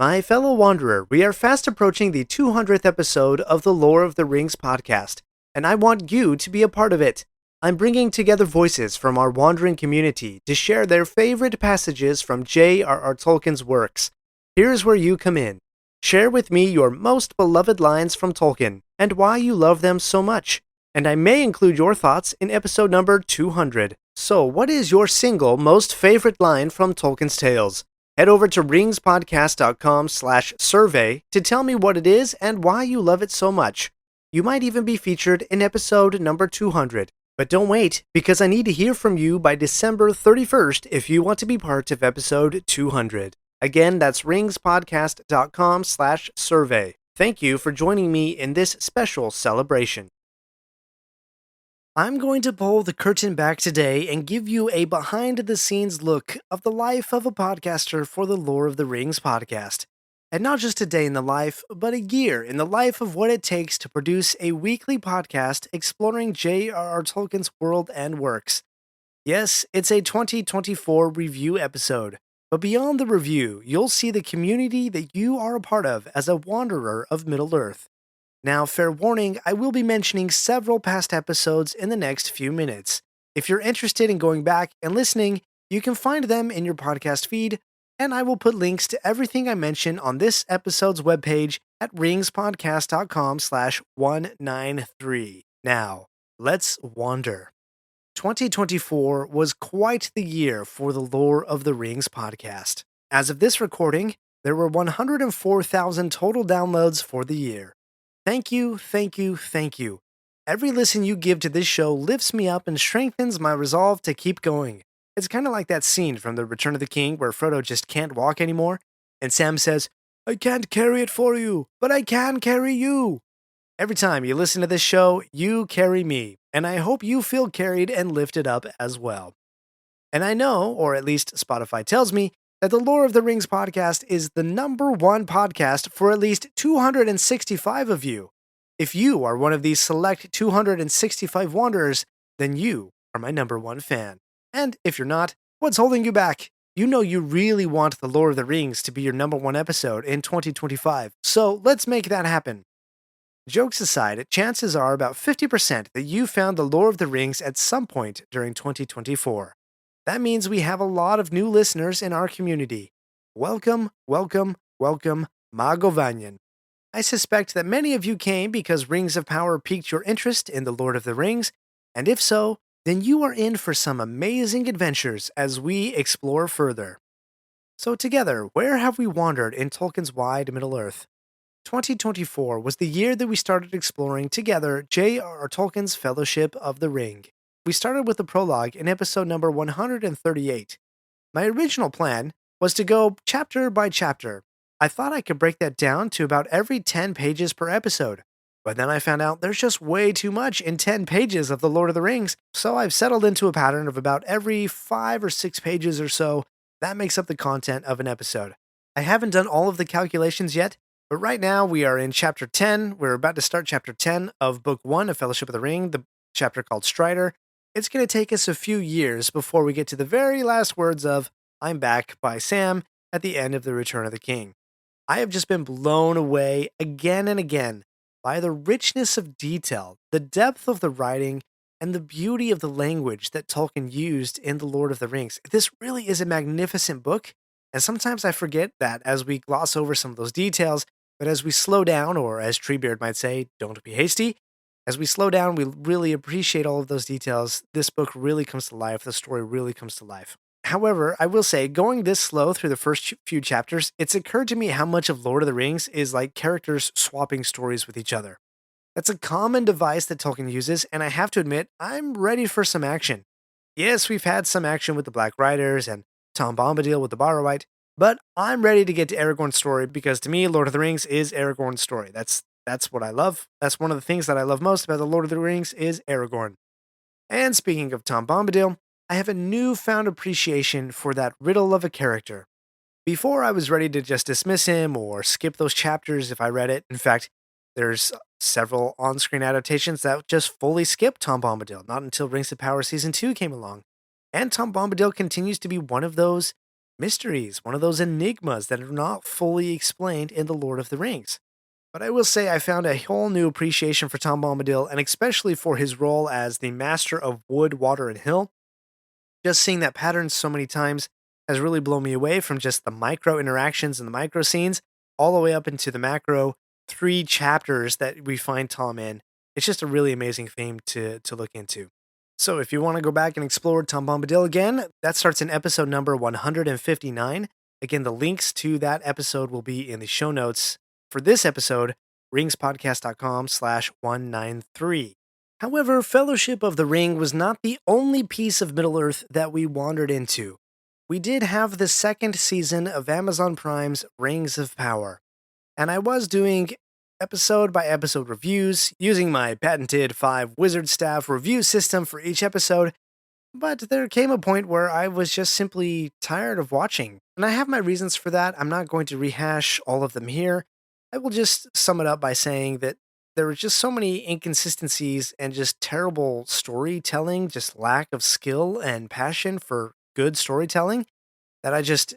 My fellow wanderer, we are fast approaching the 200th episode of the Lore of the Rings podcast, and I want you to be a part of it. I'm bringing together voices from our wandering community to share their favorite passages from J.R.R. Tolkien's works. Here's where you come in. Share with me your most beloved lines from Tolkien and why you love them so much. And I may include your thoughts in episode number 200. So, what is your single most favorite line from Tolkien's tales? Head over to ringspodcast.com/survey to tell me what it is and why you love it so much. You might even be featured in episode number 200. But don't wait, because I need to hear from you by December 31st if you want to be part of episode 200. Again, that's ringspodcast.com/survey. Thank you for joining me in this special celebration. I'm going to pull the curtain back today and give you a behind-the-scenes look of the life of a podcaster for the Lore of the Rings podcast. And not just a day in the life, but a year in the life of what it takes to produce a weekly podcast exploring J.R.R. Tolkien's world and works. Yes, it's a 2024 review episode, but beyond the review, you'll see the community that you are a part of as a wanderer of Middle-earth. Now, fair warning, I will be mentioning several past episodes in the next few minutes. If you're interested in going back and listening, you can find them in your podcast feed, and I will put links to everything I mention on this episode's webpage at ringspodcast.com/193. Now, let's wander. 2024 was quite the year for the Lore of the Rings podcast. As of this recording, there were 104,000 total downloads for the year. Thank you, thank you, thank you. Every listen you give to this show lifts me up and strengthens my resolve to keep going. It's kind of like that scene from The Return of the King where Frodo just can't walk anymore, and Sam says, "I can't carry it for you, but I can carry you." Every time you listen to this show, you carry me, and I hope you feel carried and lifted up as well. And I know, or at least Spotify tells me, that the Lore of the Rings podcast is the number one podcast for at least 265 of you. If you are one of these select 265 wanderers, then you are my number one fan. And if you're not, what's holding you back? You know you really want the Lore of the Rings to be your number one episode in 2025, so let's make that happen. Jokes aside, chances are about 50% that you found the Lore of the Rings at some point during 2024. That means we have a lot of new listeners in our community. Welcome, welcome, welcome, Magovanyan. I suspect that many of you came because Rings of Power piqued your interest in the Lord of the Rings, and if so, then you are in for some amazing adventures as we explore further. So together, where have we wandered in Tolkien's wide Middle-earth? 2024 was the year that we started exploring together J.R.R. Tolkien's Fellowship of the Ring. We started with the prologue in episode number 138. My original plan was to go chapter by chapter. I thought I could break that down to about every 10 pages per episode. But then I found out there's just way too much in 10 pages of The Lord of the Rings, so I've settled into a pattern of about every 5 or 6 pages or so. That makes up the content of an episode. I haven't done all of the calculations yet, but right now we are in chapter 10. We're about to start chapter 10 of book 1 of Fellowship of the Ring, the chapter called Strider. It's going to take us a few years before we get to the very last words of "I'm back" by Sam at the end of The Return of the King. I have just been blown away again and again by the richness of detail, the depth of the writing, and the beauty of the language that Tolkien used in The Lord of the Rings. This really is a magnificent book, and sometimes I forget that as we gloss over some of those details, but as we slow down, or as Treebeard might say, don't be hasty, as we slow down, we really appreciate all of those details. This book really comes to life. The story really comes to life. However, I will say, going this slow through the first few chapters, it's occurred to me how much of Lord of the Rings is like characters swapping stories with each other. That's a common device that Tolkien uses, and I have to admit, I'm ready for some action. Yes, we've had some action with the Black Riders and Tom Bombadil with the Borrowite, but I'm ready to get to Aragorn's story because to me, Lord of the Rings is Aragorn's story. That's what I love. That's one of the things that I love most about the Lord of the Rings is Aragorn. And speaking of Tom Bombadil, I have a newfound appreciation for that riddle of a character. Before I was ready to just dismiss him or skip those chapters if I read it. In fact, there's several on-screen adaptations that just fully skip Tom Bombadil, not until Rings of Power Season 2 came along. And Tom Bombadil continues to be one of those mysteries, one of those enigmas that are not fully explained in The Lord of the Rings. But I will say I found a whole new appreciation for Tom Bombadil, and especially for his role as the master of wood, water, and hill. Just seeing that pattern so many times has really blown me away from just the micro interactions and the micro scenes all the way up into the macro 3 chapters that we find Tom in. It's just a really amazing theme to look into. So if you want to go back and explore Tom Bombadil again, that starts in episode number 159. Again, the links to that episode will be in the show notes for this episode, ringspodcast.com/193. However, Fellowship of the Ring was not the only piece of Middle Earth that we wandered into. We did have the second season of Amazon Prime's Rings of Power, and I was doing episode by episode reviews using my patented 5 wizard staff review system for each episode, but there came a point where I was just simply tired of watching, and I have my reasons for that. I'm not going to rehash all of them here. I will just sum it up by saying that there were just so many inconsistencies and just terrible storytelling, just lack of skill and passion for good storytelling that I just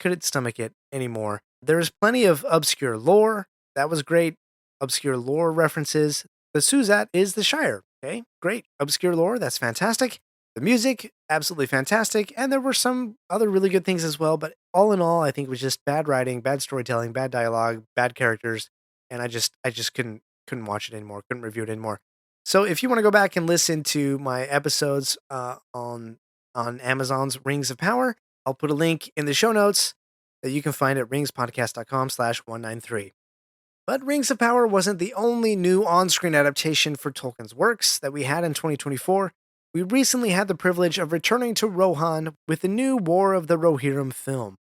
couldn't stomach it anymore. There's plenty of obscure lore. That was great. Obscure lore references. The Suzat is the Shire. Okay, great. Obscure lore. That's fantastic. The music, absolutely fantastic. And there were some other really good things as well. But all in all, I think it was just bad writing, bad storytelling, bad dialogue, bad characters, and I just couldn't watch it anymore. Couldn't review it anymore. So if you want to go back and listen to my episodes on Amazon's Rings of Power, I'll put a link in the show notes that you can find at ringspodcast.com/193. But Rings of Power wasn't the only new on screen adaptation for Tolkien's works that we had in 2024. We recently had the privilege of returning to Rohan with the new War of the Rohirrim film.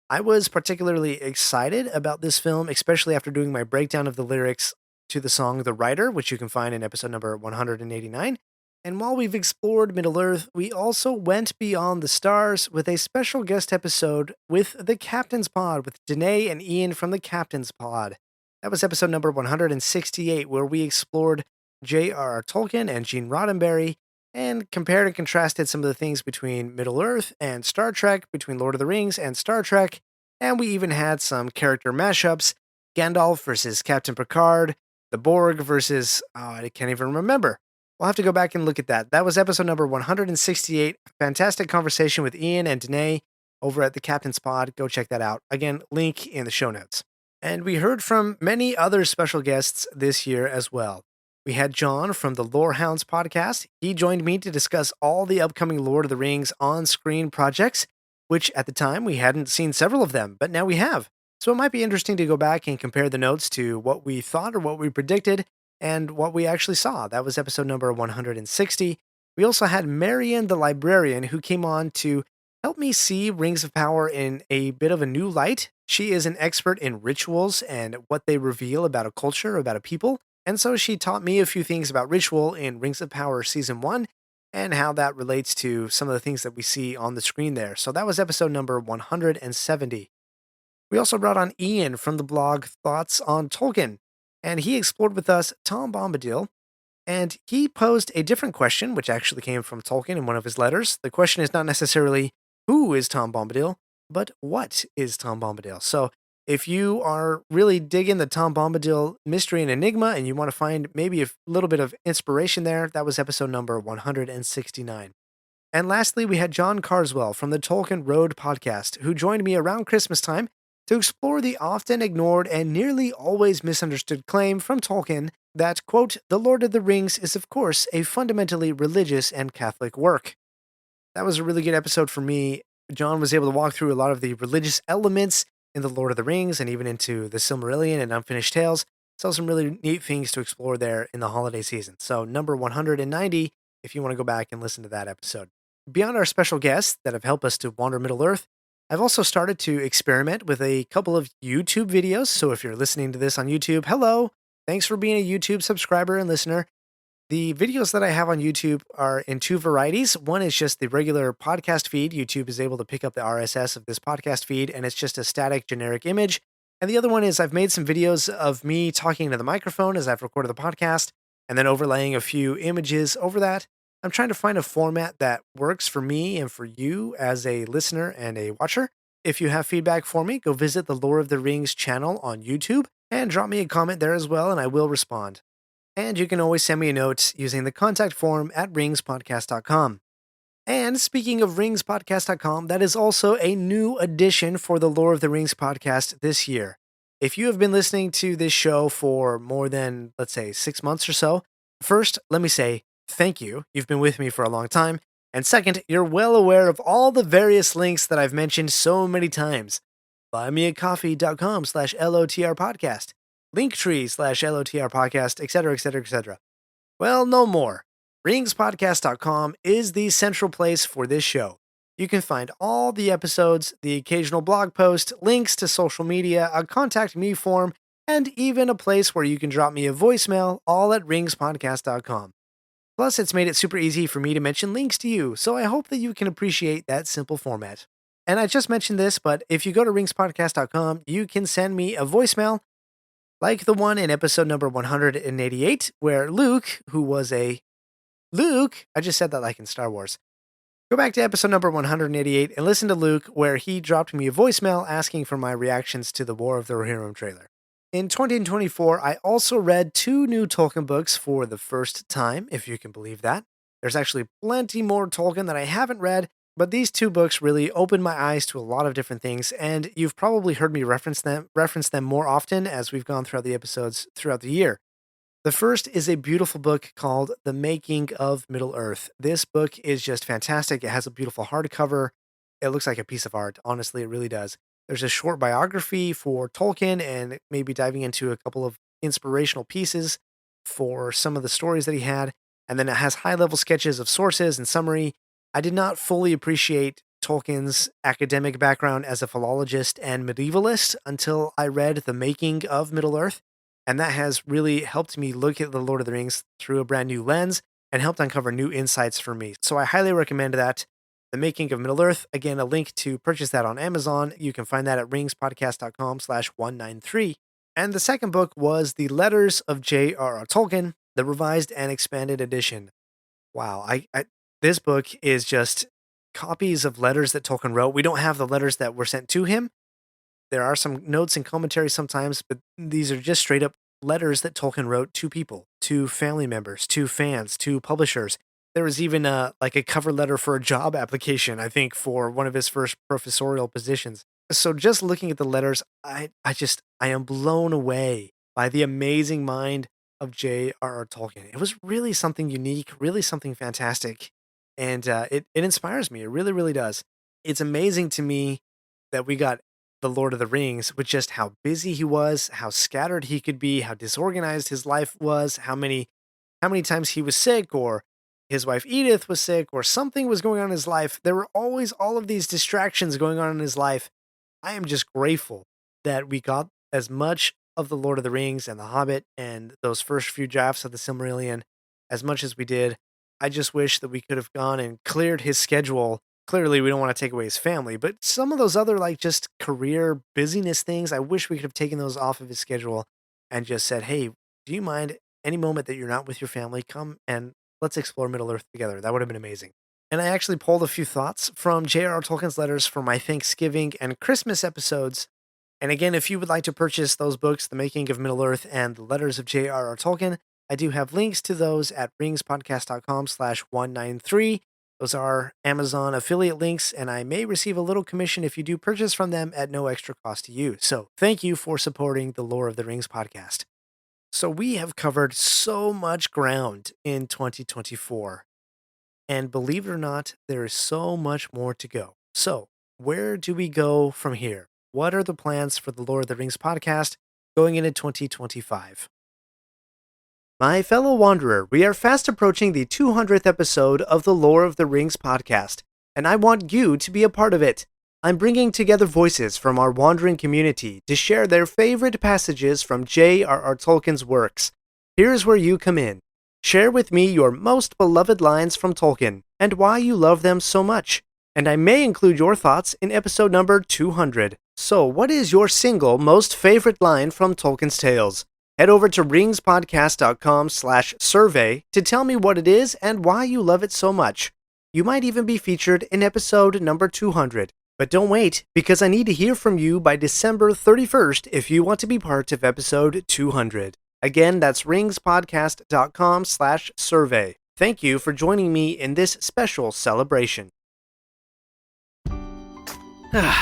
I was particularly excited about this film, especially after doing my breakdown of the lyrics to the song The Writer, which you can find in episode number 189. And while we've explored Middle Earth, we also went beyond the stars with a special guest episode with the Captain's Pod, with Danae and Ian from the Captain's Pod. That was episode number 168, where we explored J.R.R. Tolkien and Gene Roddenberry and compared and contrasted some of the things between Middle Earth and Star Trek, between Lord of the Rings and Star Trek, and we even had some character mashups, Gandalf versus Captain Picard, the Borg versus, I can't even remember. We'll have to go back and look at that. That was episode number 168. Fantastic conversation with Ian and Danae over at the Captain's Pod. Go check that out. Again, link in the show notes. And we heard from many other special guests this year as well. We had John from the Lorehounds podcast. He joined me to discuss all the upcoming Lord of the Rings on-screen projects, which at the time we hadn't seen several of them, but now we have. So it might be interesting to go back and compare the notes to what we thought or what we predicted and what we actually saw. That was episode number 160. We also had Marion the librarian, who came on to help me see Rings of Power in a bit of a new light. She is an expert in rituals and what they reveal about a culture, about a people. And so she taught me a few things about ritual in Rings of Power Season 1 and how that relates to some of the things that we see on the screen there. So that was episode number 170. We also brought on Ian from the blog Thoughts on Tolkien, and he explored with us Tom Bombadil, and he posed a different question, which actually came from Tolkien in one of his letters. The question is not necessarily who is Tom Bombadil, but what is Tom Bombadil? So if you are really digging the Tom Bombadil mystery and enigma and you want to find maybe a little bit of inspiration there, that was episode number 169. And lastly, we had John Carswell from the Tolkien Road podcast, who joined me around Christmas time to explore the often ignored and nearly always misunderstood claim from Tolkien that, quote, The Lord of the Rings is of course a fundamentally religious and Catholic work. That was a really good episode for me. John was able to walk through a lot of the religious elements in The Lord of the Rings and even into the Silmarillion and Unfinished Tales. So some really neat things to explore there in the holiday season. So number 190, if you want to go back and listen to that episode. Beyond our special guests that have helped us to wander Middle Earth, I've also started to experiment with a couple of YouTube videos. So if you're listening to this on YouTube, hello. Thanks for being a YouTube subscriber and listener. The videos that I have on YouTube are in 2 varieties. One is just the regular podcast feed. YouTube is able to pick up the RSS of this podcast feed, and it's just a static generic image. And the other one is I've made some videos of me talking to the microphone as I've recorded the podcast, and then overlaying a few images over that. I'm trying to find a format that works for me and for you as a listener and a watcher. If you have feedback for me, go visit the Lore of the Rings channel on YouTube and drop me a comment there as well, and I will respond. And you can always send me a note using the contact form at ringspodcast.com. And speaking of ringspodcast.com, that is also a new addition for the Lore of the Rings podcast this year. If you have been listening to this show for more than, let's say, 6 months or so, first, let me say thank you. You've been with me for a long time. And second, you're well aware of all the various links that I've mentioned so many times. buymeacoffee.com/LOTR podcast, Linktree/LOTR podcast, etc., etc., etc. Well, no more. Ringspodcast.com is the central place for this show. You can find all the episodes, the occasional blog post, links to social media, a contact me form, and even a place where you can drop me a voicemail, all at ringspodcast.com. Plus, it's made it super easy for me to mention links to you, so I hope that you can appreciate that simple format. And I just mentioned this, but if you go to ringspodcast.com, you can send me a voicemail like the one in episode number 188, where Luke, who was a Luke, I just said that like in Star Wars. Go back to episode number 188 and listen to Luke, where he dropped me a voicemail asking for my reactions to the War of the Rohirrim trailer. In 2024, I also read 2 new Tolkien books for the first time, if you can believe that. There's actually plenty more Tolkien that I haven't read, but these 2 books really opened my eyes to a lot of different things, and you've probably heard me reference them more often as we've gone throughout the episodes throughout the year. The first is a beautiful book called The Making of Middle-earth. This book is just fantastic. It has a beautiful hardcover. It looks like a piece of art. Honestly, it really does. There's a short biography for Tolkien and maybe diving into a couple of inspirational pieces for some of the stories that he had. And then it has high-level sketches of sources and summary. I did not fully appreciate Tolkien's academic background as a philologist and medievalist until I read The Making of Middle-earth. And that has really helped me look at The Lord of the Rings through a brand new lens and helped uncover new insights for me. So I highly recommend that. The Making of Middle-earth. Again, a link to purchase that on Amazon. You can find that at ringspodcast.com/193. And the second book was The Letters of J.R.R. Tolkien, the revised and expanded edition. Wow, this book is just copies of letters that Tolkien wrote. We don't have the letters that were sent to him. There are some notes and commentary sometimes, but these are just straight up letters that Tolkien wrote to people, to family members, to fans, to publishers. There was even a cover letter for a job application, I think, for one of his first professorial positions. So just looking at the letters, I am blown away by the amazing mind of J.R.R. Tolkien. It was really something unique, really something fantastic, and it inspires me. It really, really does. It's amazing to me that we got The Lord of the Rings with just how busy he was, how scattered he could be, how disorganized his life was, how many times he was sick, or his wife Edith was sick, or something was going on in his life. There were always all of these distractions going on in his life. I am just grateful that we got as much of The Lord of the Rings and The Hobbit and those first few drafts of the Silmarillion as much as we did. I just wish that we could have gone and cleared his schedule. Clearly, we don't want to take away his family, but some of those other, just career busyness things, I wish we could have taken those off of his schedule and just said, hey, do you mind any moment that you're not with your family, come and let's explore Middle-earth together. That would have been amazing. And I actually pulled a few thoughts from J.R.R. Tolkien's letters for my Thanksgiving and Christmas episodes. And again, if you would like to purchase those books, The Making of Middle-earth and The Letters of J.R.R. Tolkien, I do have links to those at ringspodcast.com/193. Those are Amazon affiliate links, and I may receive a little commission if you do purchase from them at no extra cost to you. So thank you for supporting the Lore of the Rings podcast. So we have covered so much ground in 2024. And believe it or not, there is so much more to go. So where do we go from here? What are the plans for the Lord of the Rings podcast going into 2025? My fellow wanderer, we are fast approaching the 200th episode of the Lore of the Rings podcast, and I want you to be a part of it. I'm bringing together voices from our wandering community to share their favorite passages from J.R.R. Tolkien's works. Here's where you come in. Share with me your most beloved lines from Tolkien and why you love them so much. And I may include your thoughts in episode number 200. So, what is your single most favorite line from Tolkien's tales? Head over to ringspodcast.com/survey to tell me what it is and why you love it so much. You might even be featured in episode number 200. But don't wait, because I need to hear from you by December 31st if you want to be part of episode 200. Again, that's ringspodcast.com/survey. Thank you for joining me in this special celebration.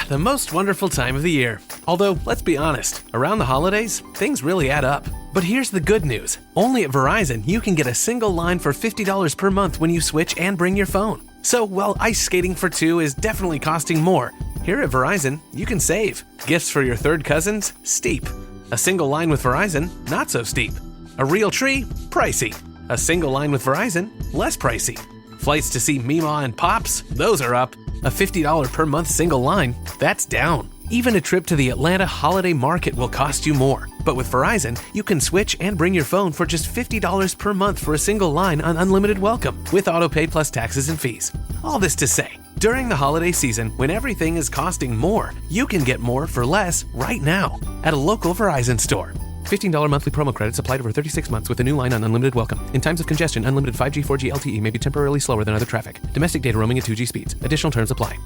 The most wonderful time of the year. Although, let's be honest, around the holidays, things really add up. But here's the good news. Only at Verizon, you can get a single line for $50 per month when you switch and bring your phone. So, while ice skating for two is definitely costing more, here at Verizon, you can save. Gifts for your third cousins? Steep. A single line with Verizon? Not so steep. A real tree? Pricey. A single line with Verizon? Less pricey. Flights to see Mima and Pops? Those are up. A $50 per month single line? That's down. Even a trip to the Atlanta holiday market will cost you more. But with Verizon, you can switch and bring your phone for just $50 per month for a single line on unlimited welcome, with autopay plus taxes and fees. All this to say, during the holiday season, when everything is costing more, you can get more for less right now at a local Verizon store. $15 monthly promo credits applied over 36 months with a new line on unlimited welcome. In times of congestion, unlimited 5G, 4G LTE may be temporarily slower than other traffic. Domestic data roaming at 2G speeds. Additional terms apply.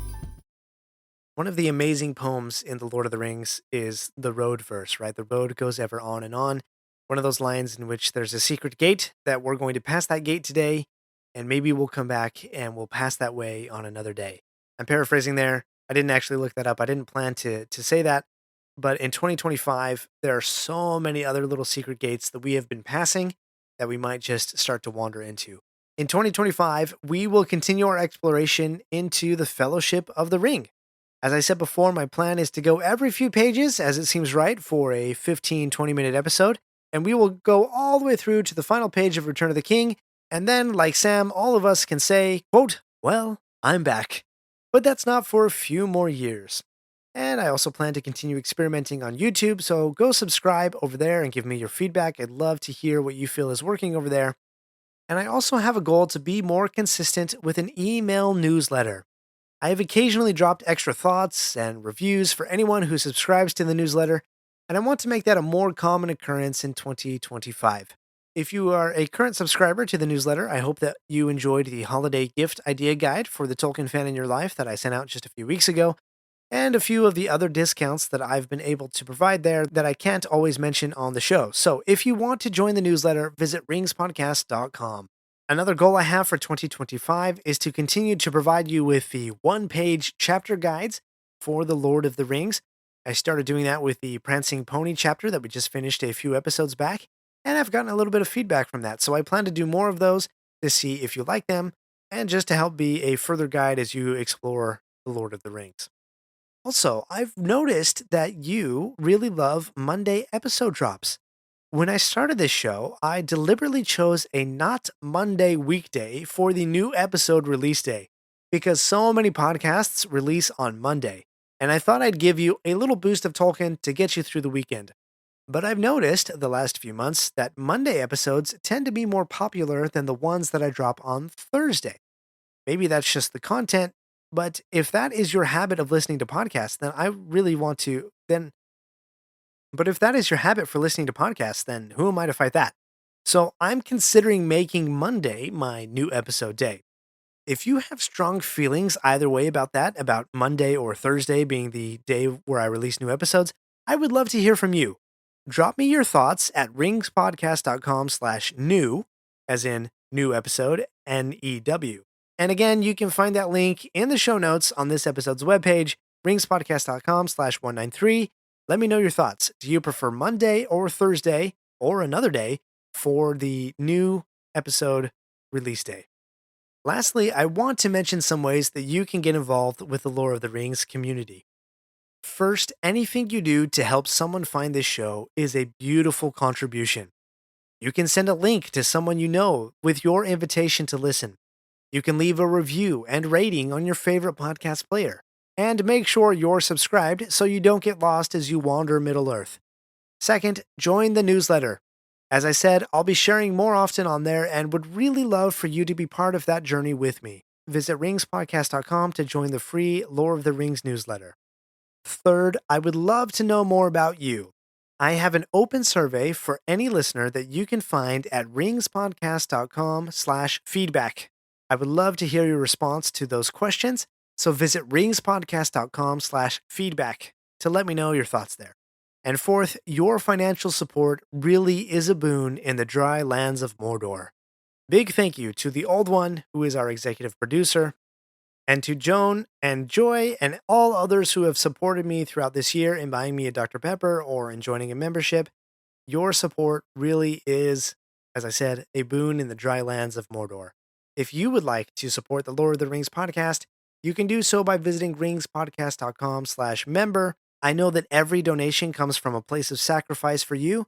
One of the amazing poems in The Lord of the Rings is the road verse, right? The road goes ever on and on. One of those lines in which there's a secret gate that we're going to pass that gate today, and maybe we'll come back and we'll pass that way on another day. I'm paraphrasing there. I didn't actually look that up. I didn't plan to say that. But in 2025, there are so many other little secret gates that we have been passing that we might just start to wander into. In 2025, we will continue our exploration into the Fellowship of the Ring. As I said before, my plan is to go every few pages as it seems right for a 15-20 minute episode, and we will go all the way through to the final page of Return of the King, and then, like Sam, all of us can say, quote, well, I'm back. But that's not for a few more years. And I also plan to continue experimenting on YouTube, so go subscribe over there and give me your feedback. I'd love to hear what you feel is working over there. And I also have a goal to be more consistent with an email newsletter. I have occasionally dropped extra thoughts and reviews for anyone who subscribes to the newsletter, and I want to make that a more common occurrence in 2025. If you are a current subscriber to the newsletter, I hope that you enjoyed the holiday gift idea guide for the Tolkien fan in your life that I sent out just a few weeks ago, and a few of the other discounts that I've been able to provide there that I can't always mention on the show. So if you want to join the newsletter, visit ringspodcast.com. Another goal I have for 2025 is to continue to provide you with the one-page chapter guides for The Lord of the Rings. I started doing that with the Prancing Pony chapter that we just finished a few episodes back, and I've gotten a little bit of feedback from that. So I plan to do more of those to see if you like them, and just to help be a further guide as you explore The Lord of the Rings. Also, I've noticed that you really love Monday episode drops. When I started this show, I deliberately chose a not Monday weekday for the new episode release day because so many podcasts release on Monday, and I thought I'd give you a little boost of Tolkien to get you through the weekend. But I've noticed the last few months that Monday episodes tend to be more popular than the ones that I drop on Thursday. Maybe that's just the content, but if that is your habit of listening to podcasts, then I really want to then but if that is your habit for listening to podcasts, then who am I to fight that? So I'm considering making Monday my new episode day. If you have strong feelings either way about that, about Monday or Thursday being the day where I release new episodes, I would love to hear from you. Drop me your thoughts at ringspodcast.com/new, as in new episode, NEW. And again, you can find that link in the show notes on this episode's webpage, ringspodcast.com/193. Let me know your thoughts. Do you prefer Monday or Thursday or another day for the new episode release day? Lastly, I want to mention some ways that you can get involved with the Lord of the Rings community. First, anything you do to help someone find this show is a beautiful contribution. You can send a link to someone you know with your invitation to listen. You can leave a review and rating on your favorite podcast player. And make sure you're subscribed so you don't get lost as you wander Middle-earth. Second, join the newsletter. As I said, I'll be sharing more often on there and would really love for you to be part of that journey with me. Visit ringspodcast.com to join the free Lord of the Rings newsletter. Third, I would love to know more about you. I have an open survey for any listener that you can find at ringspodcast.com/feedback. I would love to hear your response to those questions, so visit ringspodcast.com/feedback to let me know your thoughts there. And fourth, your financial support really is a boon in the dry lands of Mordor. Big thank you to the Old One, who is our executive producer, and to Joan and Joy and all others who have supported me throughout this year in buying me a Dr. Pepper or in joining a membership. Your support really is, as I said, a boon in the dry lands of Mordor. If you would like to support the Lord of the Rings podcast, you can do so by visiting ringspodcast.com/member. I know that every donation comes from a place of sacrifice for you,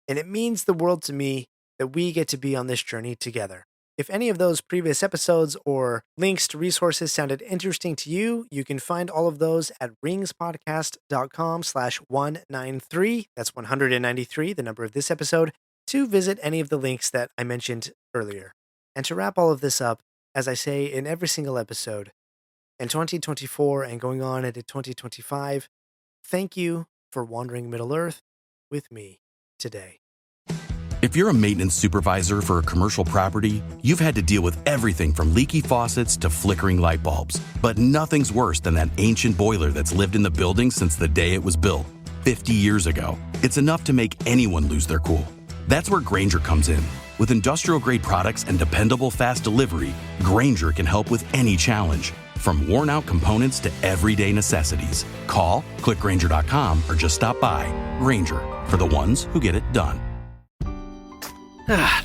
and it means the world to me that we get to be on this journey together. If any of those previous episodes or links to resources sounded interesting to you, you can find all of those at ringspodcast.com/193. That's 193, the number of this episode, to visit any of the links that I mentioned earlier. And to wrap all of this up, as I say in every single episode, in 2024 and going on into 2025, thank you for wandering Middle-earth with me today. If you're a maintenance supervisor for a commercial property, you've had to deal with everything from leaky faucets to flickering light bulbs. But nothing's worse than that ancient boiler that's lived in the building since the day it was built, 50 years ago. It's enough to make anyone lose their cool. That's where Grainger comes in. With industrial-grade products and dependable fast delivery, Grainger can help with any challenge, from worn-out components to everyday necessities. Call, click Grainger.com, or just stop by. Grainger, for the ones who get it done.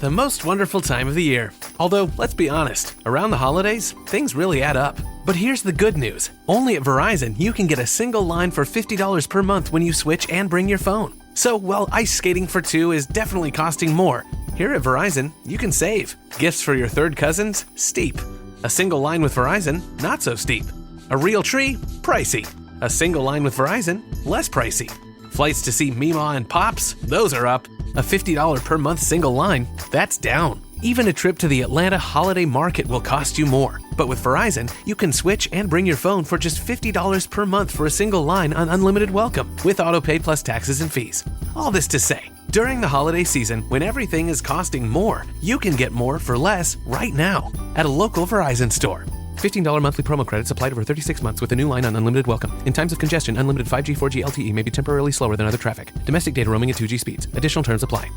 The most wonderful time of the year. Although, let's be honest, around the holidays, things really add up. But here's the good news. Only at Verizon, you can get a single line for $50 per month when you switch and bring your phone. So while ice skating for two is definitely costing more, here at Verizon, you can save. Gifts for your third cousins? Steep. A single line with Verizon? Not so steep. A real tree? Pricey. A single line with Verizon? Less pricey. Flights to see Mima and Pops? Those are up. A $50 per month single line? That's down. Even a trip to the Atlanta Holiday Market will cost you more. But with Verizon, you can switch and bring your phone for just $50 per month for a single line on unlimited welcome, with autopay plus taxes and fees. All this to say, during the holiday season, when everything is costing more, you can get more for less right now at a local Verizon store. $15 monthly promo credits applied over 36 months with a new line on unlimited welcome. In times of congestion, unlimited 5G, 4G LTE may be temporarily slower than other traffic. Domestic data roaming at 2G speeds. Additional terms apply.